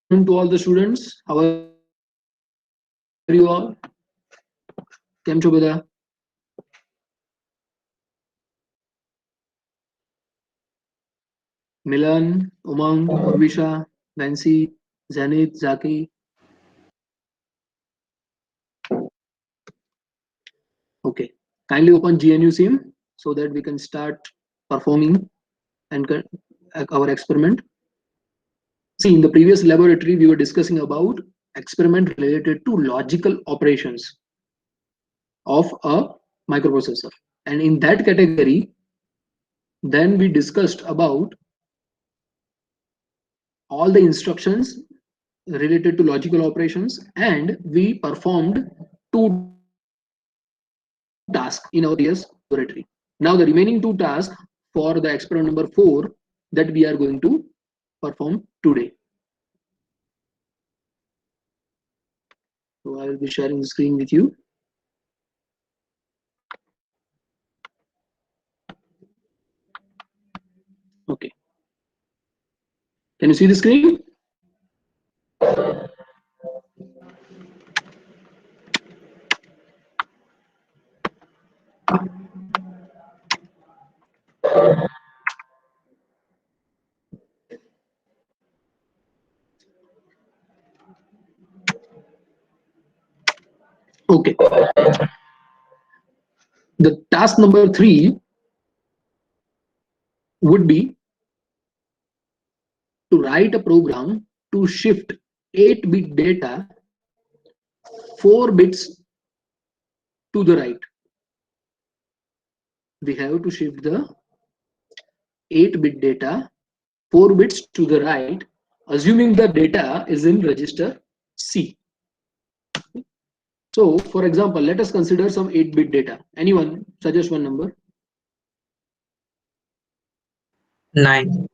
To all the students. How are you all? Kem છો બધા? Milan, Umang, Urvisha, Nancy, Zenith, Zaki. Okay. Kindly open GNU sim so that we can start performing and our experiment. See, in the previous laboratory, we were discussing about experiment related to logical operations of a microprocessor. And in that category, then we discussed about all the instructions related to logical operations, and we performed 2 tasks in our previous laboratory. Now the remaining 2 tasks for the experiment number 4 that we are going to perform today. So I will be sharing the screen with you. Okay. Can you see the screen? Okay. The task number 3 would be to write a program to shift 8-bit data 4 bits to the right. We have to shift the 8-bit data 4 bits to the right, assuming the data is in register C. So, for example, let us consider some 8-bit data. Anyone suggest one number? 9.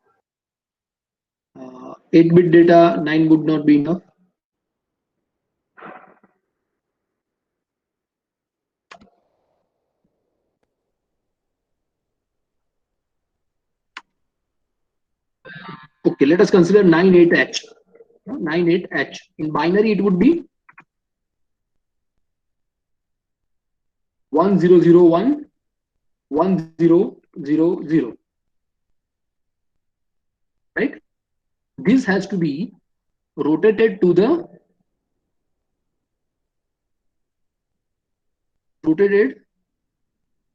8-bit data, 9 would not be enough. Okay, let us consider 98H. 98H. In binary, it would be 1001 1000. Right? This has to be rotated to the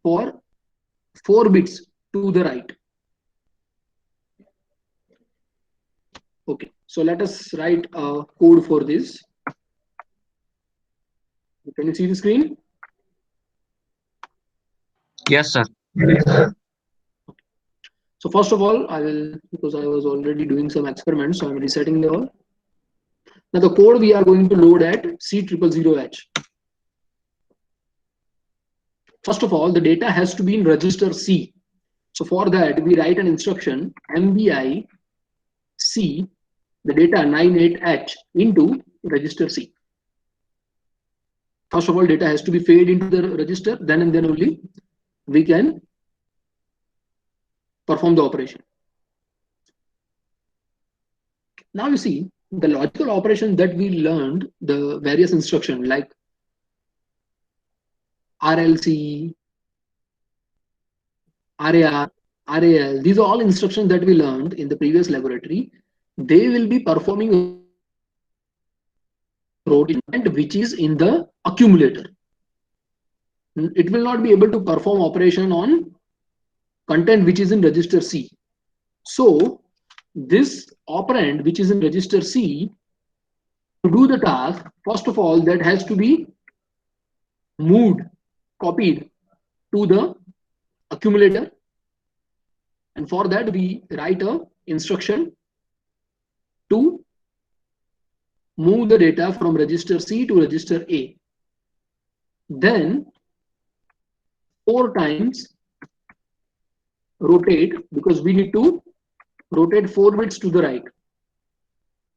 for 4 bits to the right. Okay, so let us write a code for this. Can you see the screen? Yes, sir. So first of all, I will, because I was already doing some experiments, so I'm resetting the all. Now the code we are going to load at C000H. First of all, the data has to be in register C. So for that, we write an instruction MVI C, the data 98H into register C. First of all, data has to be fed into the register, then and then only we can perform the operation. Now you see the logical operation that we learned, the various instructions like RLC, RAR, RAL, these are all instructions that we learned in the previous laboratory. They will be performing rotation which is in the accumulator. It will not be able to perform operation on content which is in register C. So this operand which is in register C, to do the task, first of all, that has to be moved, copied to the accumulator, and for that we write a instruction to move the data from register C to register A. Then 4 times rotate, because we need to rotate 4 bits to the right.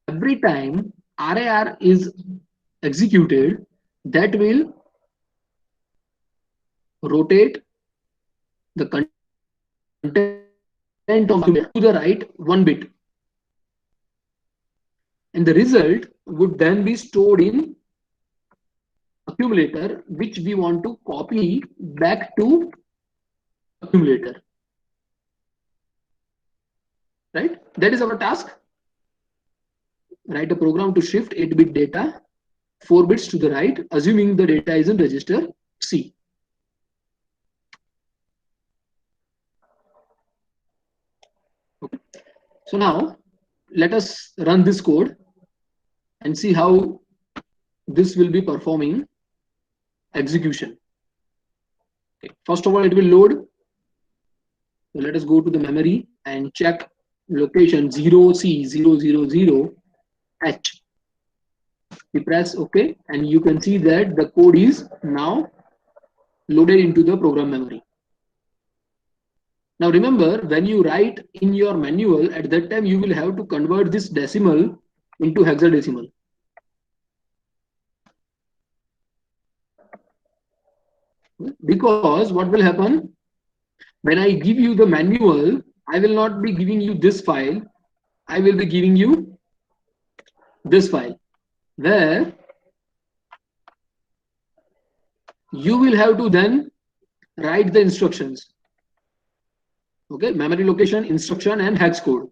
Every time RAR is executed, that will rotate the content of to the right 1 bit. and the result would then be stored in accumulator, which we want to copy back to accumulator. Right? That is our task. Write a program to shift 8-bit data 4 bits to the right, assuming the data is in register C. Okay. So now let us run this code and see how this will be performing execution. Okay. First of all, it will load. So let us go to the memory and check location 0C000H. We press OK, and you can see that the code is now loaded into the program memory. Now remember, when you write in your manual, at that time you will have to convert this decimal into hexadecimal. Because what will happen, when I give you the manual, I will not be giving you this file, I will be giving you this file, where you will have to then write the instructions. Okay, memory location, instruction, and hex code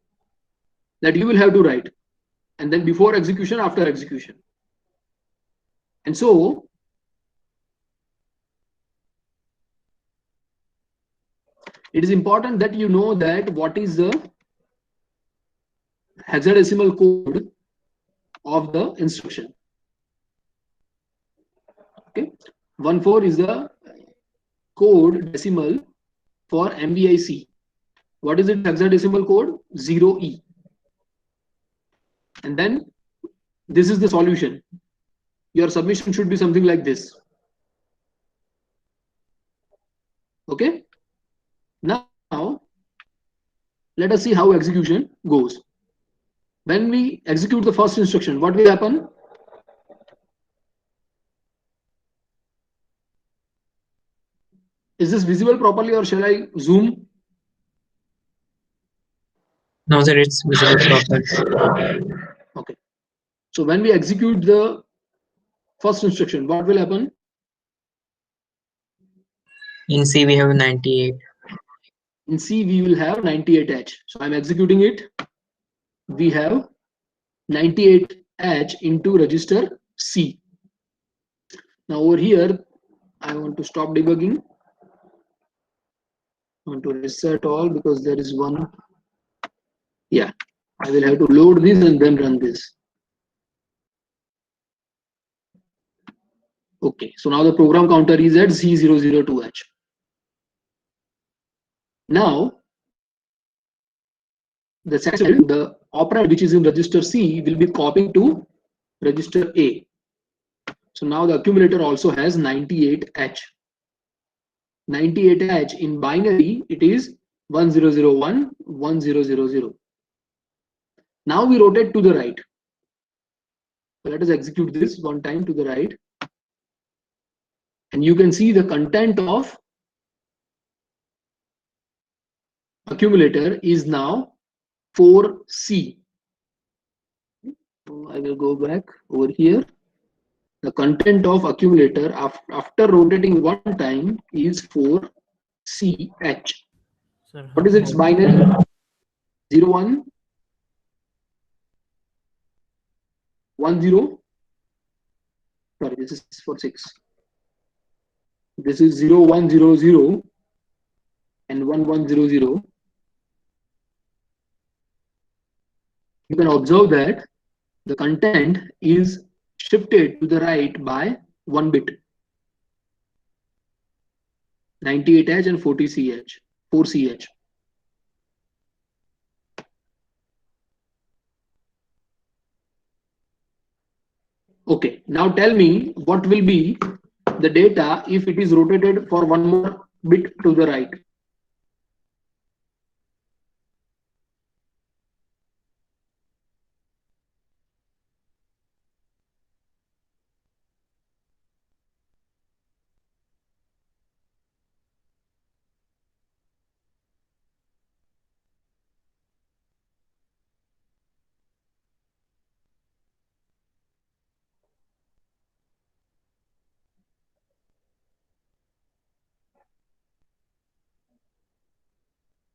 that you will have to write, and then before execution, after execution. And so it is important that you know that what is the hexadecimal code of the instruction. Okay, 14 is the code decimal for MVIC. What is its hexadecimal code? 0E. And then this is the solution. Your submission should be something like this. Okay. Now let us see how execution goes. When we execute the first instruction, what will happen? Is this visible properly, or shall I zoom? No, sir, it's visible properly. Okay. So when we execute the first instruction, what will happen? In C, we have 98. In C, we will have 98H. So I'm executing it. We have 98H into register C. Now over here, I want to stop debugging. I want to reset all because there is one. Yeah, I will have to load this and then run this. Okay, so now the program counter is at C002H. Now, the operand which is in register C will be copied to register A. So now the accumulator also has 98H. 98H in binary, it is 1001, 1000. Now we rotate to the right. So let us execute this one time to the right. And you can see the content of accumulator is now 4C. So I will go back over here. The content of accumulator after rotating one time is 4CH. Sir, What is its binary? 01, 10. Sorry, this is for 6. This is 0100 and 1100. You can observe that the content is shifted to the right by 1 bit. 98H and 40CH, 4CH. Okay, now tell me what will be the data if it is rotated for one more bit to the right.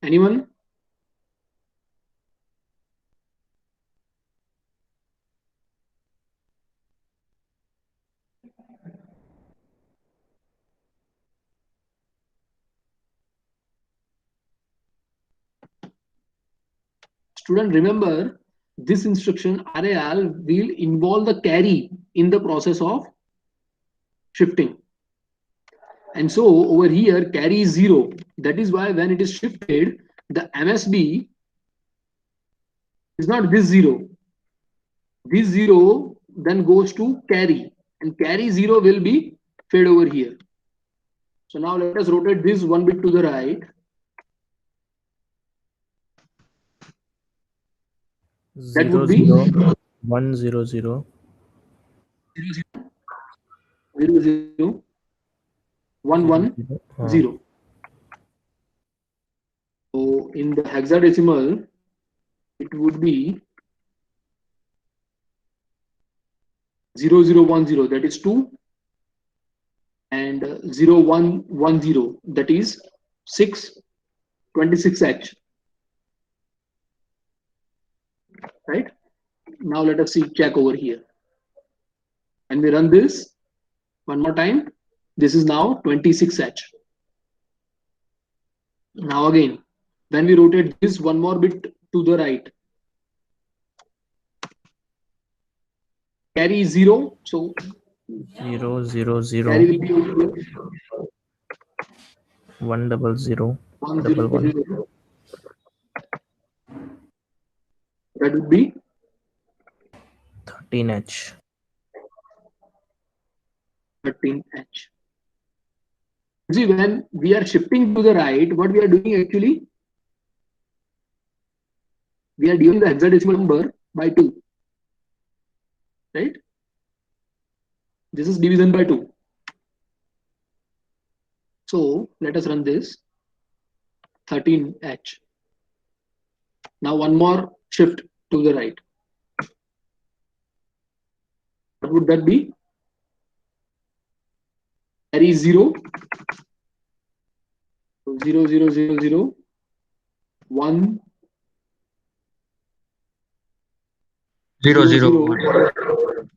Anyone? Student, remember this instruction RAL will involve the carry in the process of shifting. And so over here carry is 0. That is why when it is shifted, the MSB is not this 0. This 0 then goes to carry, and carry 0 will be fed over here. So now let us rotate this one bit to the right. That would be 100 0 0 1 1 0. So in the hexadecimal, it would be 0010, that is 2, and 0110, that is 6, 26H. Right? Now let us see, check over here. And we run this one more time. This is now 26H. Now again, when we rotate this one more bit to the right, carry is 0. So 0 0 0 carry will be over here. 100 1 0 0. That would be 13H. 13H. See, when we are shifting to the right, what we are doing actually, we are dividing the hexadecimal number by 2. Right? This is division by 2. So let us run this 13H. Now one more shift to the right. What would that be? Carry 0. So 0 0 0 0 1 0 0 0 0.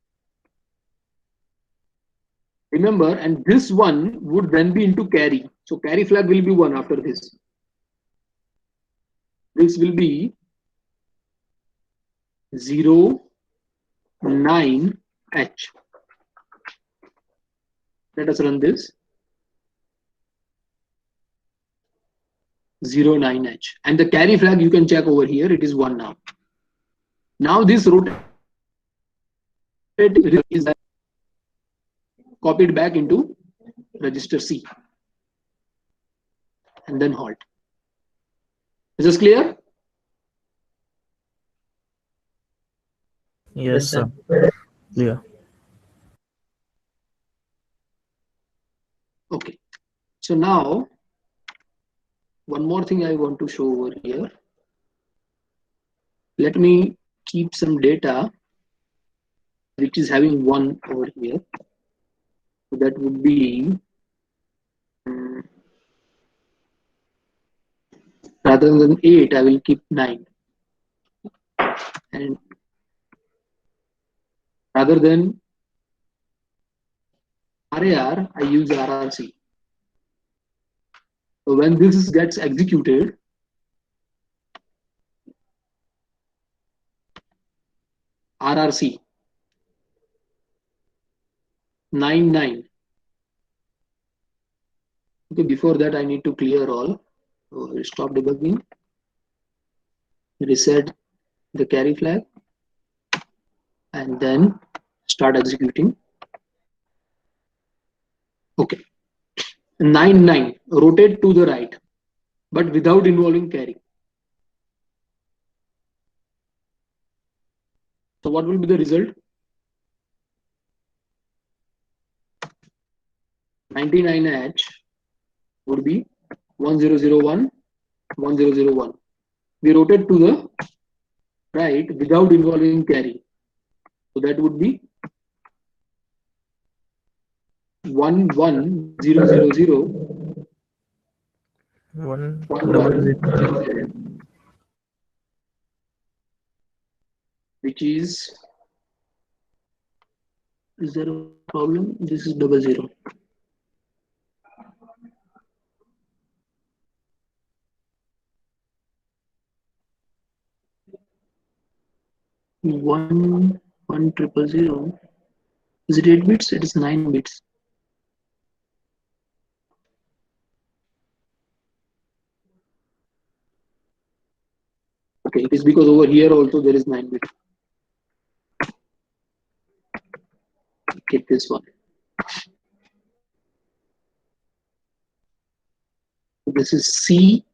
Remember, and this one would then be into carry. So carry flag will be 1 after this. This will be 0 9 H. Let us run this 0 9 H. And the carry flag you can check over here. It is 1 now. Now this rotate is copied back into register C and then halt. Is this clear? Yes, sir. Clear. Okay. So now one more thing I want to show over here. Let me keep some data which is having 1 over here. So that would be rather than 8, I will keep 9. And rather than RAR, I use RRC. So when this gets executed, RRC 99. Okay, before that I need to clear all. So we'll stop debugging, reset the carry flag, and then start executing. Okay. 9 9, rotate to the right, but without involving carry. So what will be the result? 99H would be 1001 1001. We rotate to the right without involving carry. So that would be 11000 100. Which is there a problem? This is 00. One 1000. Is it 8 bits? It is 9 bits. Okay, it is because over here also there is 9 bits. Get this one. This is C6H.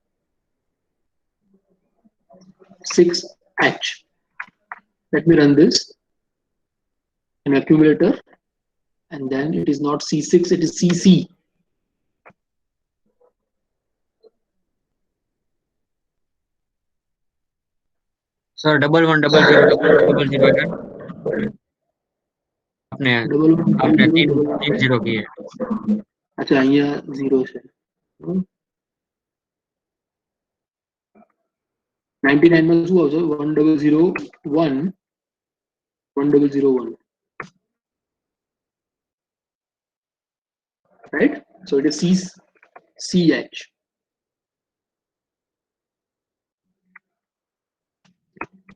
Let me run this in accumulator, and then it is not C6, it is CC. Sir 110000 आपने आपने तीन zero किए. अच्छा અહીંયા 0 છે. 99 માં શું આવશે? 1001 1001. Right? So it is CH.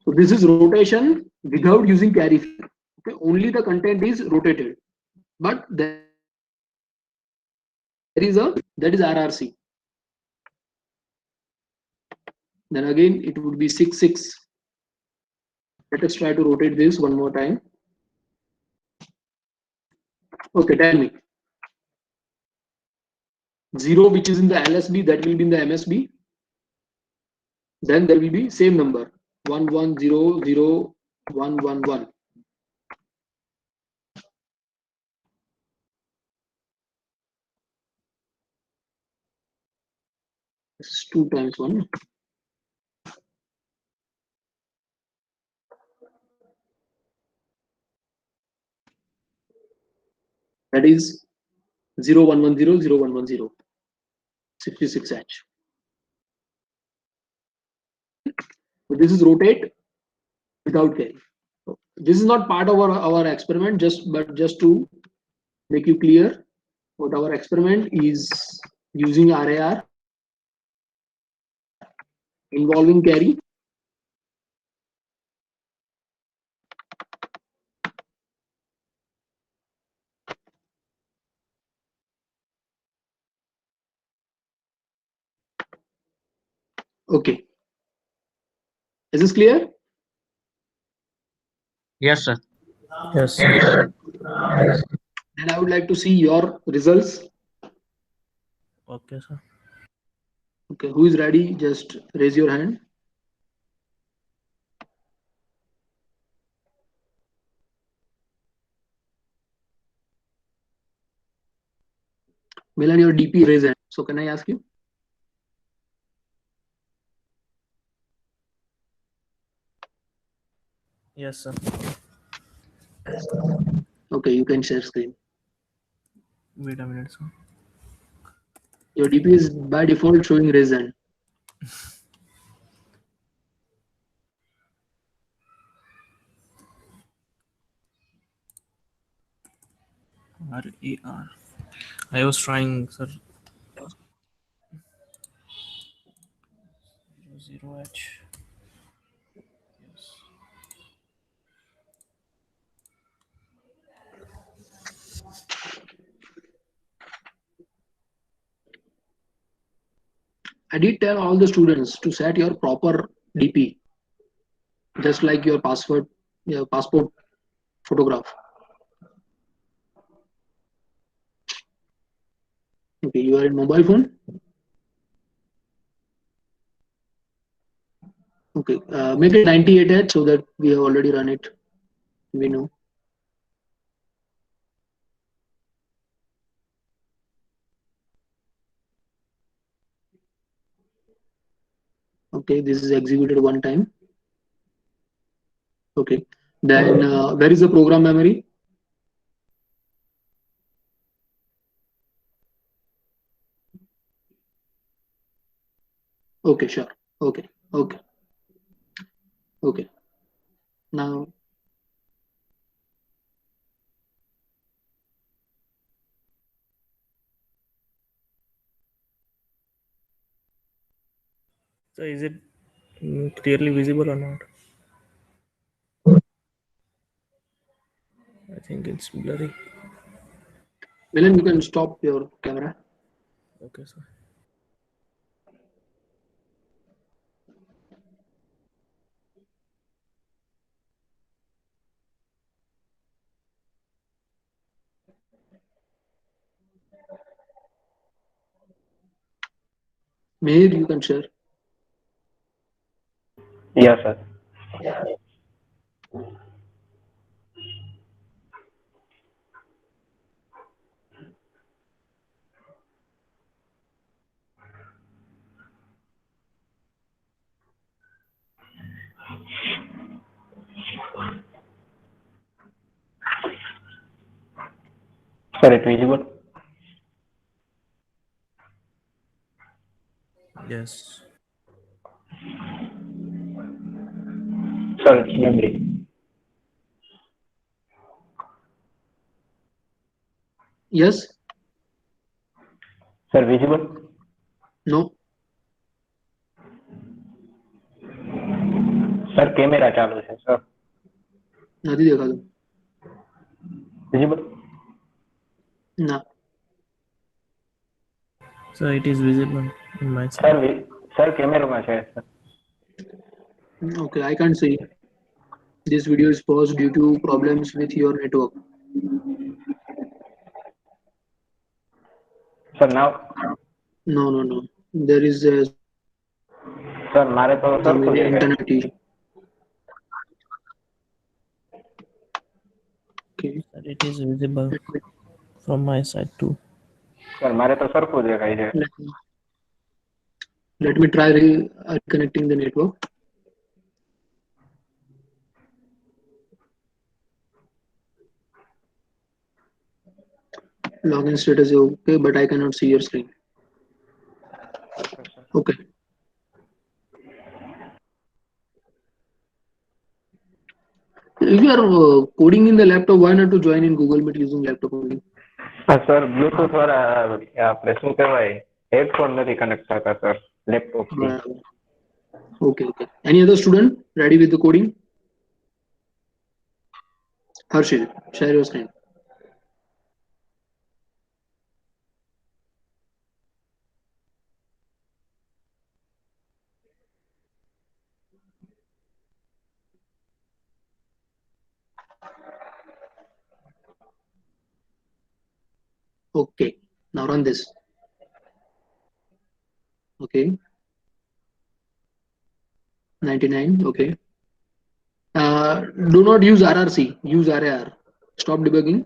So this is rotation without using carry field. Okay, only the content is rotated, but there is that is RRC. Then again it would be 66. Let us try to rotate this one more time. Okay, tell me. 0 which is in the LSB, that will be in the MSB. Then there will be same number 11001111. This is 2 times 1. That is 01100110. 66H. So this is rotate without carry. So this is not part of our experiment, but just to make you clear what our experiment is, using RAR involving carry. Okay, is this clear? Yes sir. Yes, sir. And I would like to see your results. Okay, sir. Okay, who is ready? Just raise your hand. Milan, your DP raise hand. So can I ask you? Yes, sir. Okay, you can share screen. Wait a minute, sir. Your DP is by default showing raise hand. RAR. I was trying, sir. 0H. Yes. I did tell all the students to set your proper DP, just like your passport photograph. Okay, you are in mobile phone. Okay, make it 98H so that we have already run it. We know. Okay, this is executed one time. Okay, then where is the program memory? Okay, sure. Okay. Now, So is it clearly visible or not? I think it's blurry. Milan, you can stop your camera. Okay, sir. Meher, you can share. Yes, sir. Sir, it visible? Yes. Sir, it's memory. Yes? Sir, visible? No? Sir camera ચાલુ છે sir. નથી દેખાતું. Visible? ના. So it is visible in my side. Sir કેમેરામાં છે sir. Okay, I can't see. This video is paused due to problems with your network. Sir now? No. There is sir મારે તો some સરખું દેખાય. internet issue. Okay. Sir, it is visible from my side too. Sir મારે તો સરખું દેખાય છે. Let me try reconnecting the network. Login status is okay, but I cannot see your screen. Okay. If you are coding in the laptop, why not to join in Google Meet using laptop only? Sir Bluetooth વાળા આપણે શું કહેવાય headphone નથી connect થતા sir laptop થી. Okay. Any other student ready with the coding? Harshil, share your screen. Okay, now run this. Okay. 99, okay. Do not use RRC, use RAR. Stop debugging.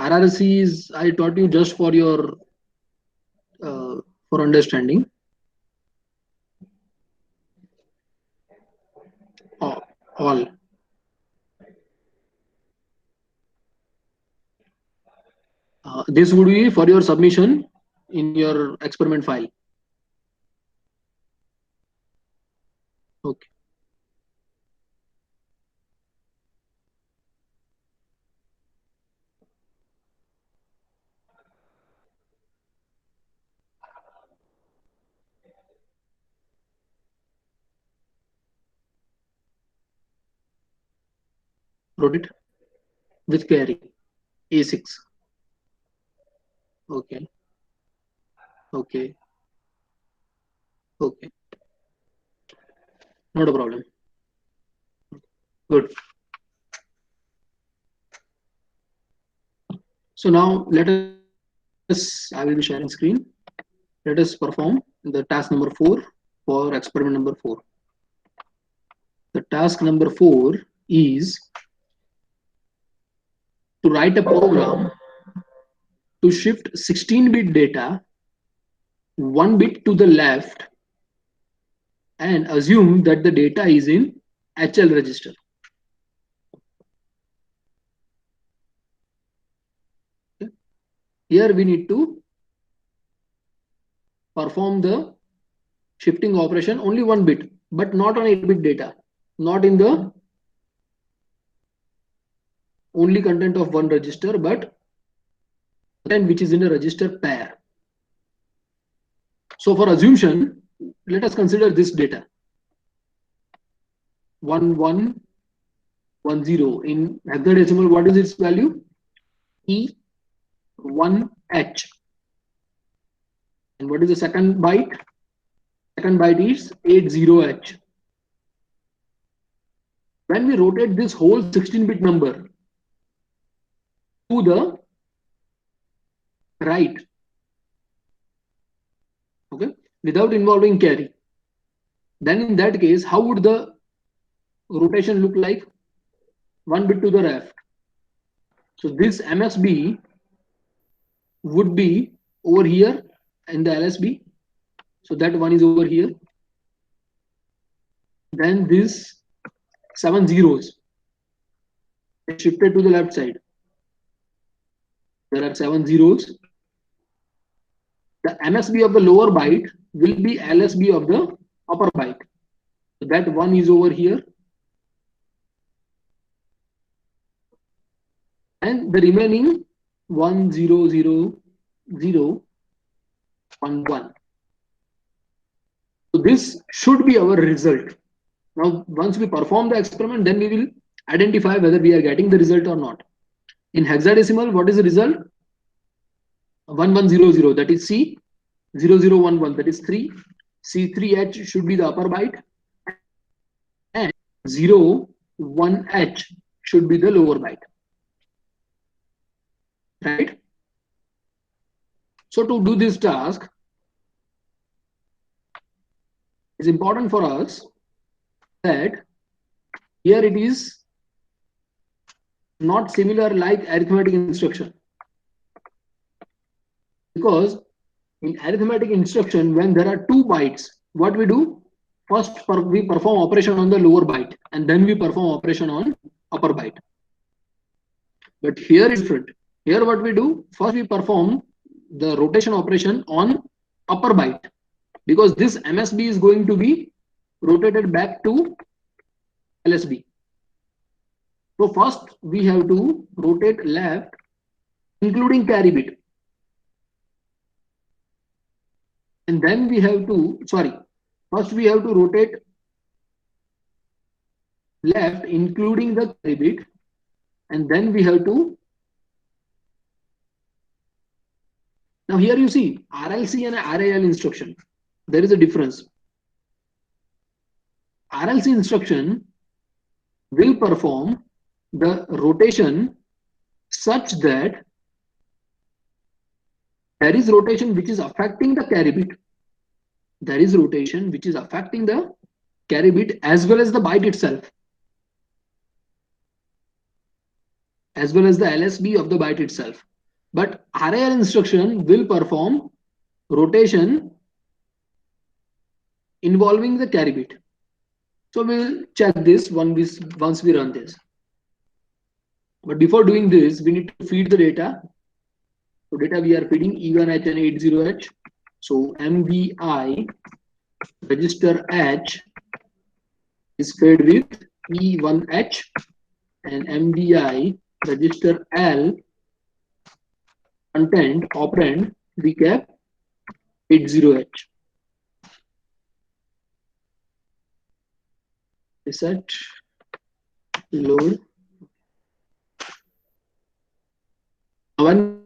RRC is, I taught you just for your for understanding. All. This would be for your submission in your experiment file. Okay. Wrote it with carry A6. Okay. Not a problem. Good. So now let us, I will be sharing screen. Let us perform the task number 4 for experiment number 4. The task number 4 is to write a program to shift 16-bit data 1 bit to the left and assume that the data is in HL register. Okay. Here we need to perform the shifting operation only 1 bit, but not on 8-bit data, not in the only content of one register, but content which is in a register pair. So for assumption, let us consider this data 1110. In hexadecimal, what is its value? E1H. And what is the second byte? Second byte is 80H. When we rotate this whole 16-bit number to the right, okay, without involving carry, then in that case, how would the rotation look like? 1 bit to the left. So this MSB would be over here in the LSB. So that one is over here. Then this 7 zeros is shifted to the left side. There are 7 zeros. The MSB of the lower byte will be LSB of the upper byte. So that one is over here. And the remaining 100011. So this should be our result. Now, once we perform the experiment, then we will identify whether we are getting the result or not. In hexadecimal, what is the result? 1100, that is C. 0011, that is 3. C3H should be the upper byte. And 01H should be the lower byte. Right? So to do this task, it's important for us that here it is not similar like arithmetic instruction, because in arithmetic instruction, when there are 2 bytes, what we do? First we perform operation on the lower byte and then we perform operation on upper byte. But here is different. Here what we do? First we perform the rotation operation on upper byte, because this MSB is going to be rotated back to LSB. So first we have to rotate left, including carry bit. And then we have to, first we have to rotate left, including the carry bit. And then we have to, now here you see RLC and RAL instruction. There is a difference. RLC instruction will perform the rotation such that there is rotation which is affecting the carry bit. There is rotation which is affecting the carry bit as well as the byte itself, as well as the LSB of the byte itself. But RAL instruction will perform rotation involving the carry bit. So we'll check this once we run this. But before doing this, we need to feed the data. So data we are feeding E1H and 80H. So MVI register H is fed with E1H and MVI register L content operand recap 80H. Reset, load. When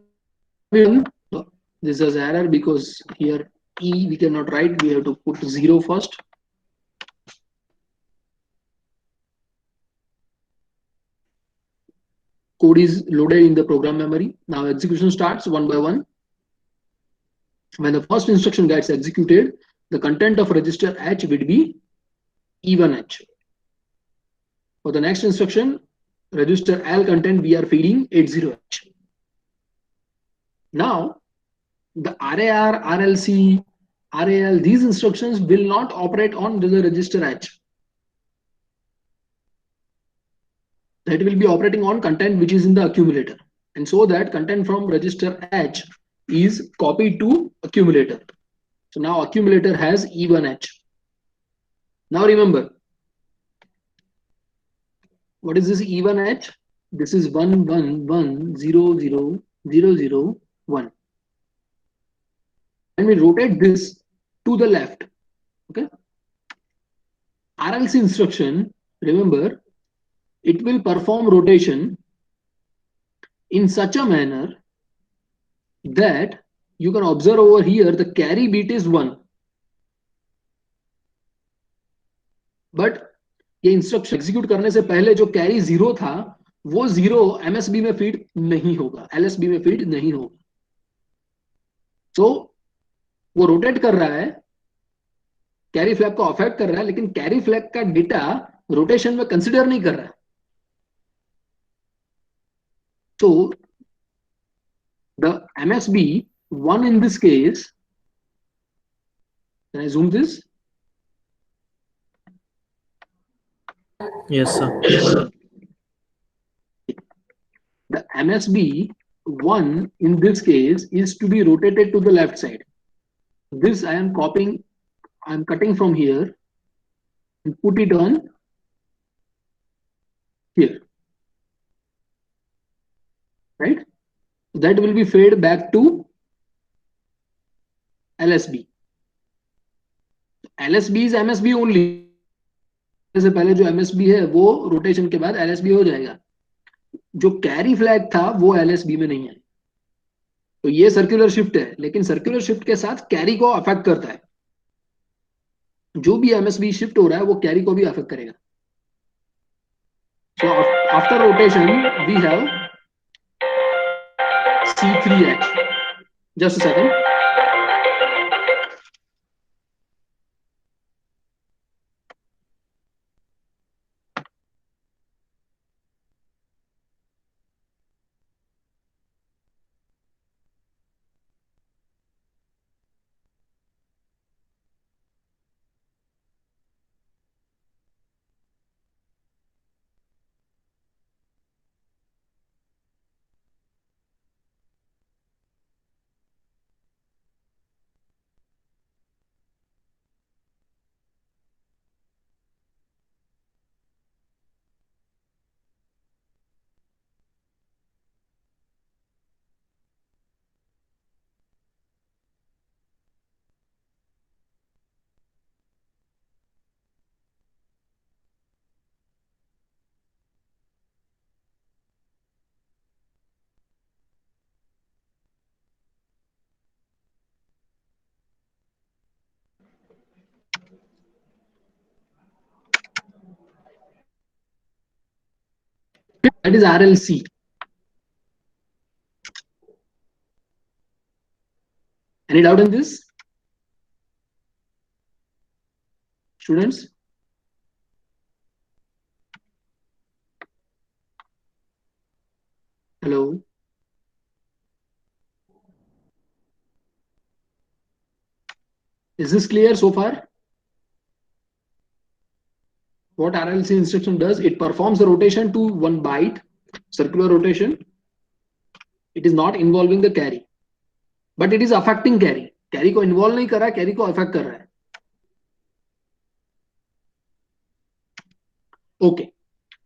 this is error because here E we cannot write, we have to put 0 first. Code is loaded in the program memory. Now execution starts one by one. When the first instruction gets executed, the content of register H will be E1H. For the next instruction, register L content we are feeding 80H. Now, the RAR, RLC, RAL, these instructions will not operate on the register H. That will be operating on content which is in the accumulator. And so that content from register H is copied to accumulator. So now accumulator has E1H. Now remember, what is this E1H? This is 1 1 1 0 0 0 0 1. And we rotate this to the left. Okay. RLC instruction, remember, it will perform rotation in such a manner that you can observe over here the carry bit is 1. But ये instruction execute करने से पहले जो carry 0 था वो 0 MSB में feed नहीं होगा, LSB में फीड नहीं होगा. So वो रोटेट कर रहा है, कैरी फ्लैग को अफेक्ट कर रहा है, लेकिन कैरी फ्लैग का डेटा रोटेशन में कंसिडर नहीं कर रहा है. So the MSB 1 in this case, can I zoom this? Yes, sir. The MSB 1 in this case is to be rotated to the left side. This I am copying, I am cutting from here and put it on here. Right? That will be fed back to LSB. LSB is MSB only. से पहले जो MSB है वो rotation के बाद LSB हो जाएगा. जो कैरी फ्लैग था वो LSB में नहीं है. तो ये सर्कुलर शिफ्ट है, लेकिन सर्कुलर शिफ्ट के साथ कैरी को अफेक्ट करता है. जो भी MSB शिफ्ट हो रहा है वो कैरी को भी अफेक्ट करेगा. So after rotation we have C3H. Just a second. That is RLC. Any doubt in this? Students? Hello? Is this clear so far? What RLC instruction does, it performs the rotation to one byte, circular rotation. It is not involving the carry, but it is affecting carry. Carry को involve नहीं कर रहा है, carry को affect कर रहा है. Okay.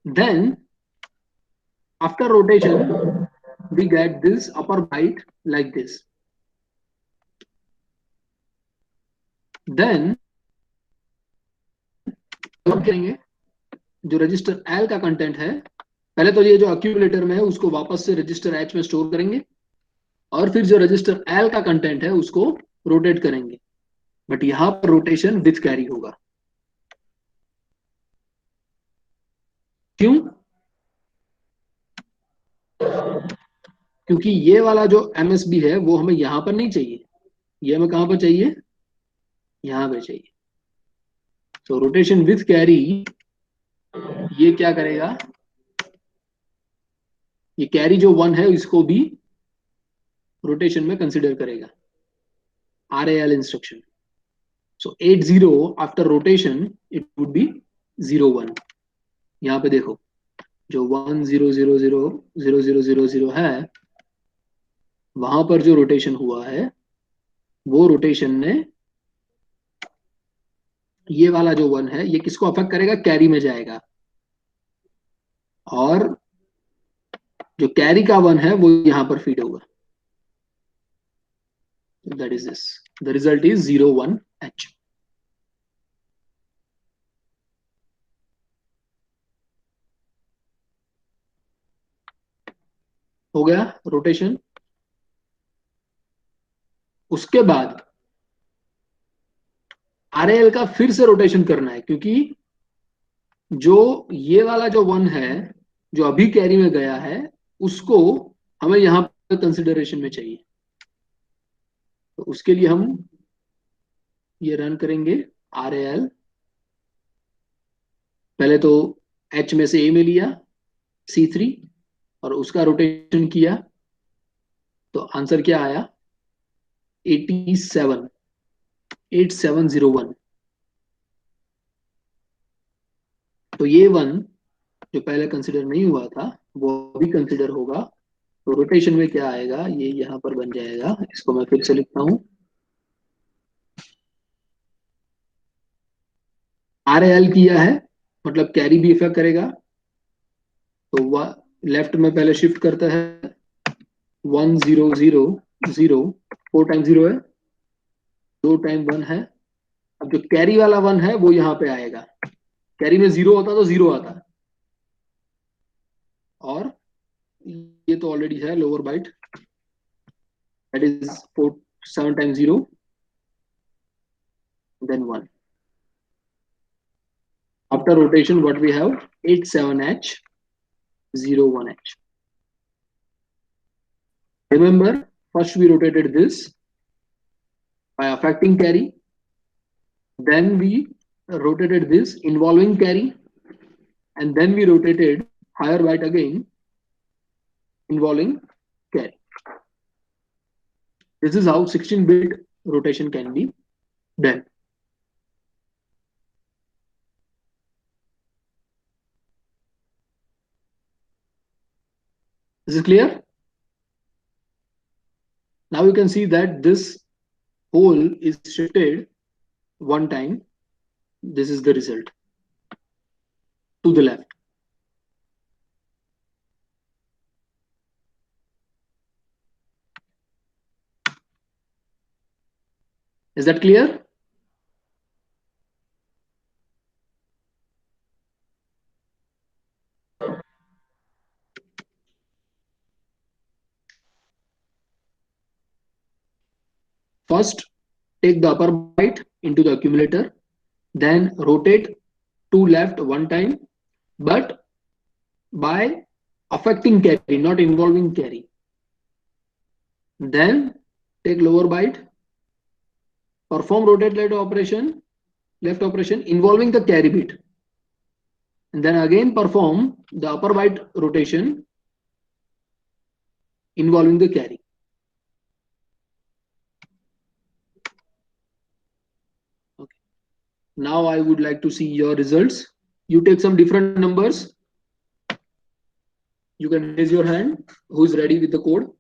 Then after rotation, we get this upper byte like this. Then अब करेंगे जो रजिस्टर L का कंटेंट है, पहले तो ये जो अक्यूमुलेटर में है उसको वापस से रजिस्टर H में स्टोर करेंगे और फिर जो रजिस्टर L का कंटेंट है उसको रोटेट करेंगे. बट यहां पर रोटेशन विथ कैरी होगा. क्यों? क्योंकि ये वाला जो MSB है वो हमें यहां पर नहीं चाहिए, ये हमें कहां पर चाहिए? यहां पर चाहिए. तो रोटेशन विथ कैरी ये क्या करेगा? ये कैरी जो 1 है इसको भी रोटेशन में कंसिडर करेगा. RAL instruction. So 80 after rotation it would be 01. यहां पे देखो जो 1 0 0 0 0 0 0 0 है वहां पर जो रोटेशन हुआ है वो रोटेशन ने ये वाला जो 1 है ये किसको अफेक्ट करेगा, कैरी में जाएगा, और जो कैरी का 1 है वो यहां पर फीड होगा. That is this. The result is 0 1 H. हो गया रोटेशन. उसके बाद RAL का फिर से रोटेशन करना है, क्योंकि जो ये वाला जो 1 है जो अभी कैरी में गया है उसको हमें यहां पर कंसिडरेशन में चाहिए. तो उसके लिए हम ये रन करेंगे RAL. पहले तो H में से A में लिया C3 और उसका रोटेशन किया, तो आंसर क्या आया, 87 तो ये 1 जो पहले कंसिडर नहीं हुआ था वो भी कंसिडर होगा. तो रोटेशन में क्या आएगा, ये यहां पर बन जाएगा. इसको मैं फिर से लिखता हूं. RAL किया है मतलब कैरी भी इफेक्ट करेगा. तो लेफ्ट में पहले शिफ्ट करता है 1 0 0 0. 4 टाइम 0 है, 2 टाइम 1 है. अब जो कैरी वाला 1 है वो यहां पे आएगा. कैरी में 0 होता तो 0 आता, और ये तो ऑलरेडी है lower byte. That is 4 7 time 0 then 1. After rotation what we have, 87H 01H. Remember, first we rotated this by affecting carry, then we rotated this involving carry, and then we rotated higher byte again involving carry. This is how 16-bit rotation can be done. This is clear? Now you can see that this hole is shifted 1 time. This is the result to the left. Is that clear? First, take the upper byte into the accumulator, then rotate to left 1 time, but by affecting carry, not involving carry. Then take lower byte, perform rotate left operation involving the carry bit, and then again perform the upper byte rotation involving the carry. Okay. Now I would like to see your results. You take some different numbers. You can raise your hand. Who is ready with the code?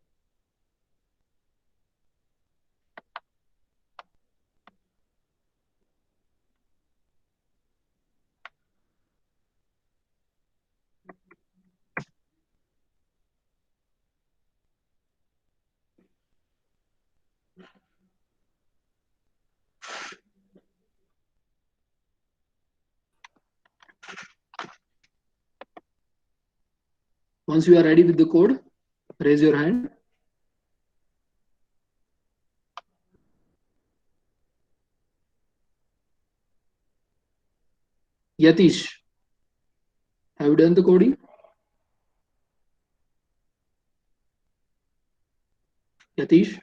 Once you are ready with the code, raise your hand. Yatish, have you done the coding? Yatish?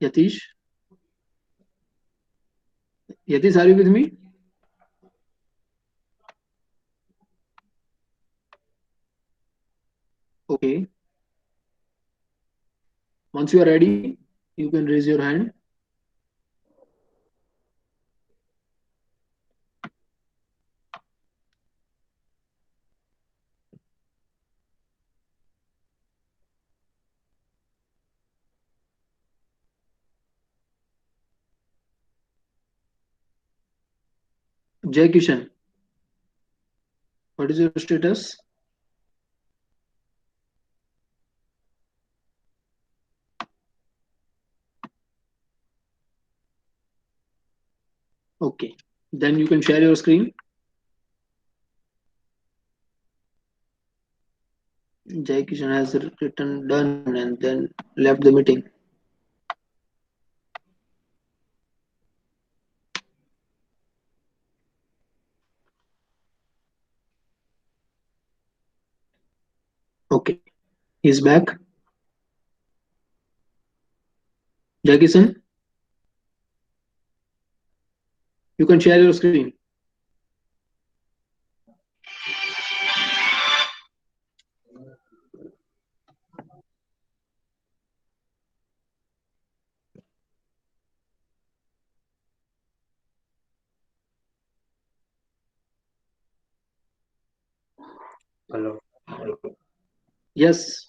Yatish? Yatish, are you with me? Okay. Once you are ready, you can raise your hand. Jai Kishan, what is your status? Okay, then you can share your screen. Jai Kishan has written done and then left the meeting. Okay, he's back. Jai Kishan, you can share your screen. Hello. Yes.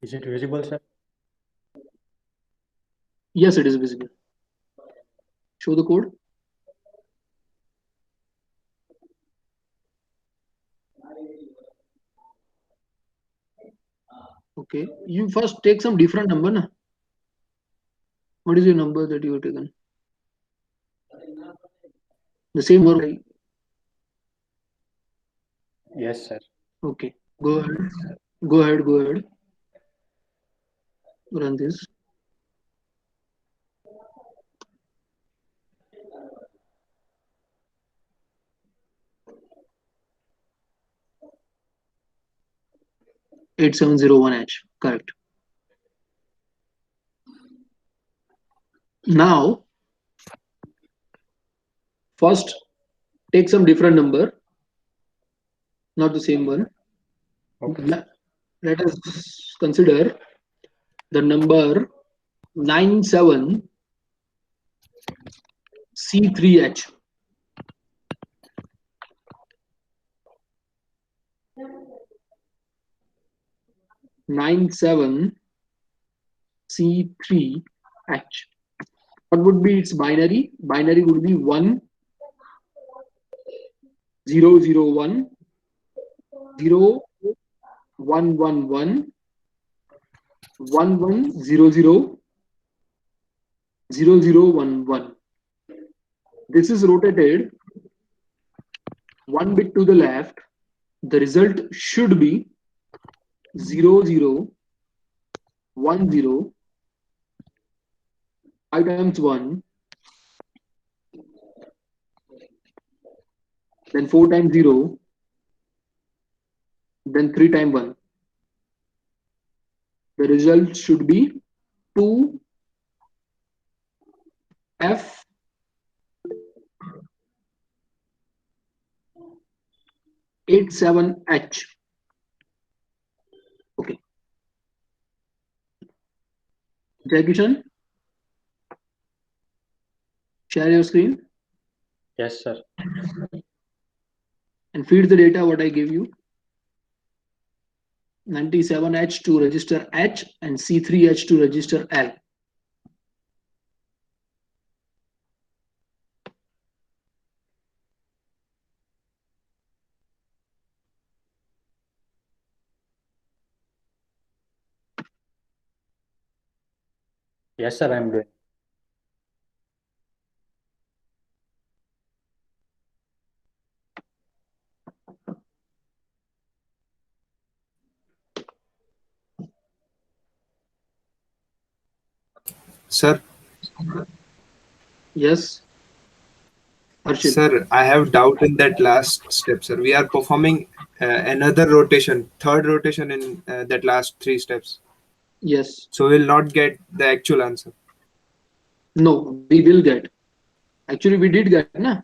Is it visible, sir? Yes, it is visible. Show the code. Okay, you first take some different number, na? What is your number that you have taken? The same number. Yes, sir. Okay, go ahead. Go ahead. Go ahead. Run this. H. Correct. Now, first take some different number, not the same one. Okay. Let us consider the number 97C3H. C3H. What would be its binary? Binary would be 1001 0111 1100 0011. This is rotated one bit to the left. The result should be 0010. 5 times 1, then 4 times 0, then 3 times 1. The result should be 2F 87H. Okay. Jai Kishan, share your screen Yes, sir. and feed the data what I gave you. 97H to register H and C3H to register L. Yes, sir, I'm doing. Sir, Yes. Harshit. sir, I have doubt in that last step, sir. We are performing another rotation, third rotation in that last 3 steps. Yes. So we'll not get the actual answer. No, we will get. Actually, we did get, na?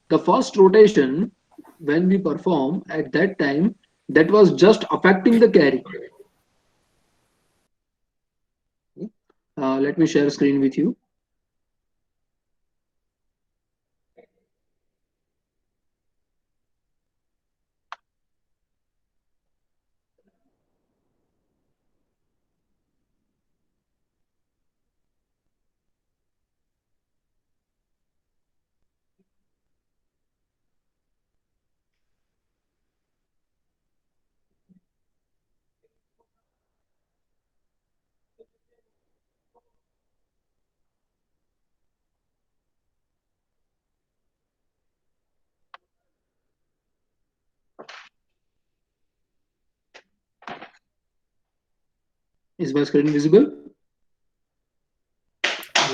The first rotation, when we perform at that time, that was just affecting the carry. Let me share screen with you. Is my screen visible?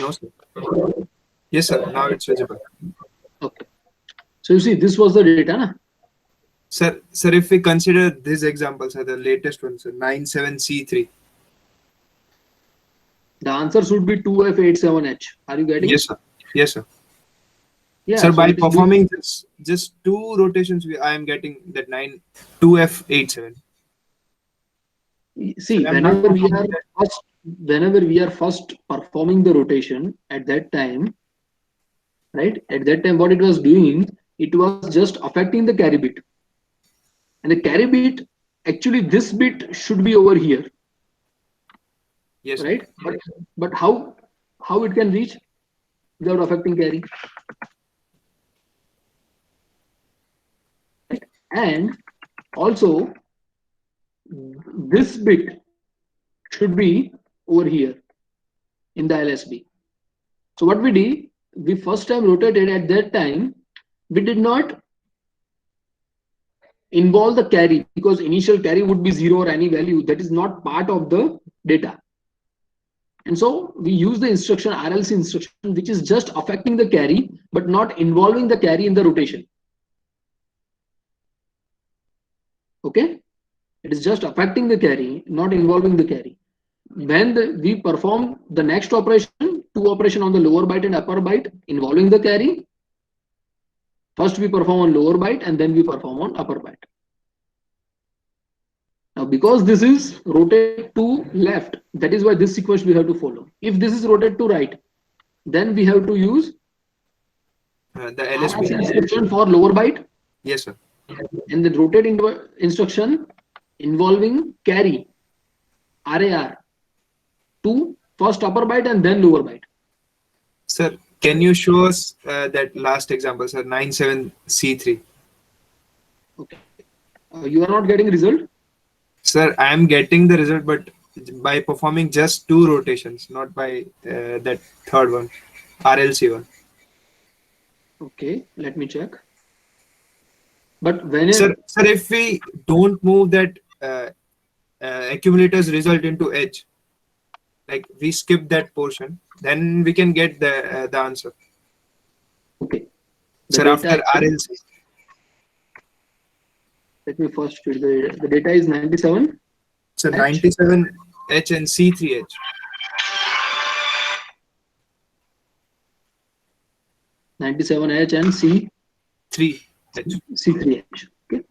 No, sir. Yes, sir. Now it's visible. Okay. So you see, this was the data, na? Sir, if we consider these examples are the latest ones, sir, 97C3. The answer should be 2F87H. Are you getting Yes, it? sir. Yes, sir. Yeah. Sir, so by it is doing- performing just 2 rotations, I am getting that 2F87. See, Sir, I'm not whenever we are performing that. first, whenever we are first performing the rotation at that time, right? At that time, what it was doing, it was just affecting the carry bit, and the carry bit, actually, this bit should be over here, Yes, sir. right? But how it can reach without affecting carry? Right? And also, this bit should be over here in the LSB. So what we did, we first time rotated at that time, we did not involve the carry because initial carry would be 0 or any value that is not part of the data. And so we use the instruction RLC instruction, which is just affecting the carry but not involving the carry in the rotation. Okay, it is just affecting the carry, not involving the carry. When we perform the next operation, 2 operation on the lower byte and upper byte involving the carry, first we perform on lower byte and then we perform on upper byte. Now, because this is rotate to left, that is why this sequence we have to follow. If this is rotate to right, then we have to use The RLC LSB. instruction for lower byte Yes, sir. and the rotate instruction involving carry RAR to first upper byte and then lower byte. Sir, can you show us that last example, sir, 97C3? Okay, you are not getting result. Sir, I am getting the result, but by performing just 2 rotations, not by that third one, RLC one. Okay, let me check. But when Sir, if we don't move that accumulator's result into H, like we skip that portion, then we can get the answer. okay, the Sir, data after actually- RLC. let me first fill the data is 97. So H. 97H and C3H. 97H and C 3H. C3H. Okay,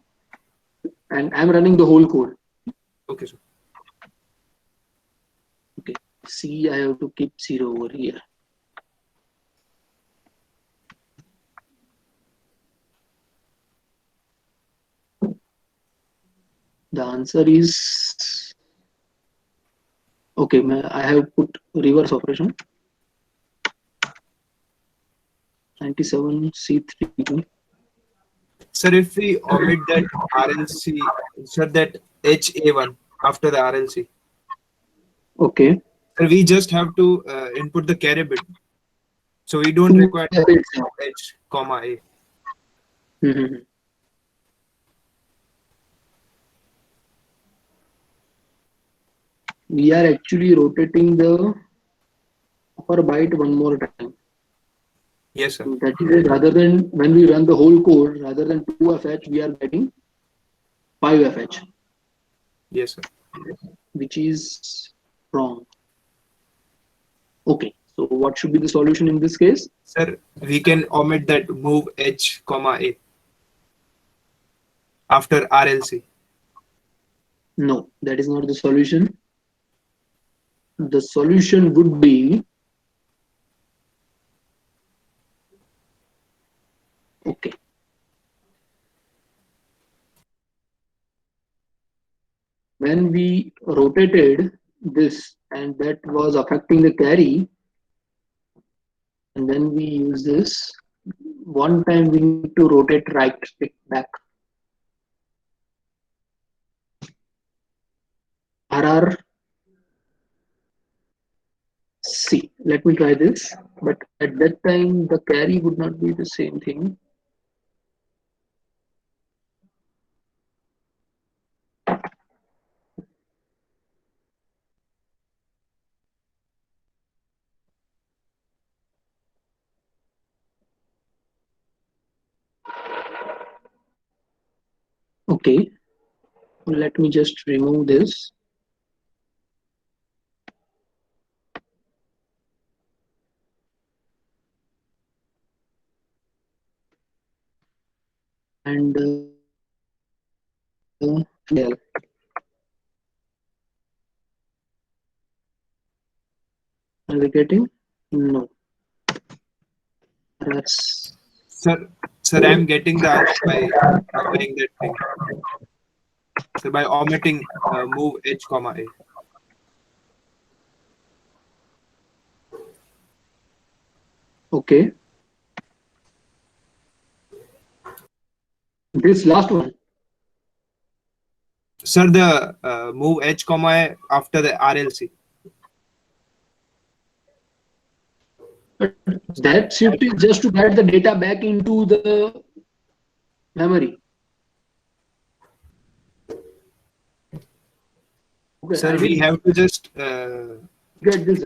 and I'm running the whole code. Okay, sir. Okay, C I have to keep 0 over here. The answer is okay. I have put reverse operation. 97 C3. Sir, if we omit that RLC, sir, that HA1 after the RLC, Okay. sir, we just have to input the carry bit. So we don't require H, comma A. Mhm. We are actually rotating the upper byte one more time. Yes, sir. That is it. Rather than when we run the whole code, rather than 2FH, we are getting 5FH, Yes, sir. which is wrong. Okay, so what should be the solution in this case? Sir, we can omit that move H, comma A after RLC. No, that is not the solution. The solution would be okay. When we rotated this and that was affecting the carry, and then we use this, one time we need to rotate right stick back. RR C. Let me try this, but at that time the carry would not be the same thing. Okay, let me just remove this. And yeah. Are we getting? No. That's Sir, I'm getting the answer by doing that thing. So by omitting move h comma a. okay. This last one. Sir, the move h comma a after the RLC. That shift is just to get the data back into the memory. Okay, Sir, I we didn't have to just get this.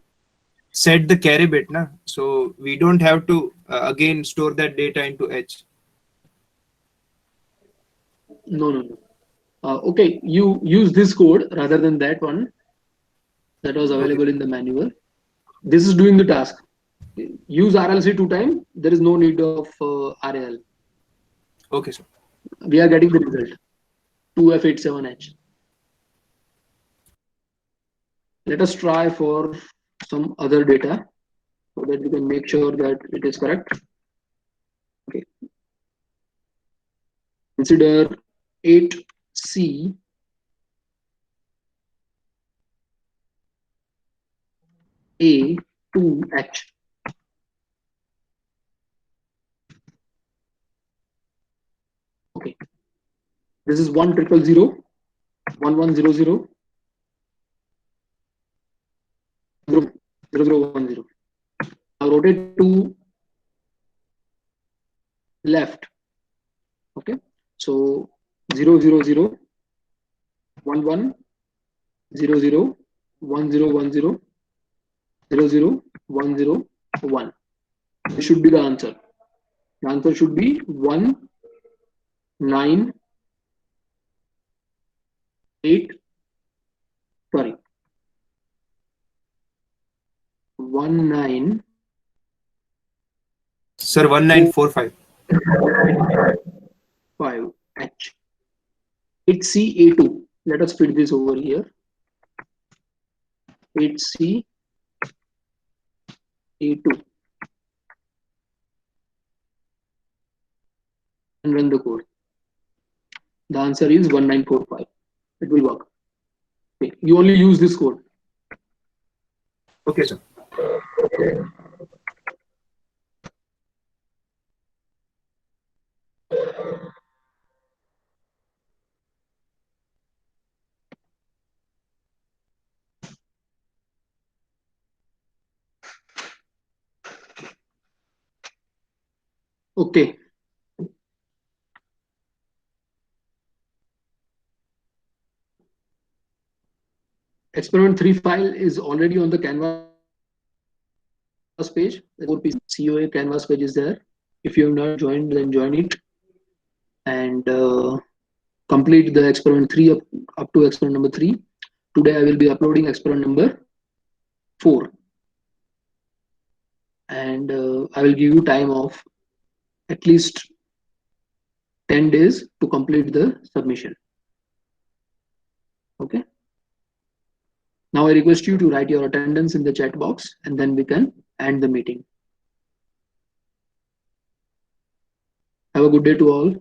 set the carry bit, na? So we don't have to again store that data into h. No. Okay, you use this code rather than that one that was available in the manual. This is doing the task. Use RLC 2 times. There is no need of RAL. Okay, sir. We are getting the result. 2F87H. Let us try for some other data so that we can make sure that it is correct. Okay. Consider 8C A2H. Okay. This is 1000 1100 0010. Now rotate to left. Okay. So 000 11 00 1010 00101. This should be the answer. The answer should be 198. Sorry. 19. Sir, 1945. 5H. It's CA2. Let us fit this over here. 8C A2 and run the code. The answer is 1945. It will work. Okay. You only use this code. Okay, sir. Okay. Experiment 3 file is already on the Canvas page. The COA Canvas page is there. If you have not joined, then join it and complete the experiment 3 up to experiment number 3. Today I will be uploading experiment number 4. And I will give you time of at least 10 days to complete the submission. Okay. Now I request you to write your attendance in the chat box and then we can end the meeting. Have a good day to all.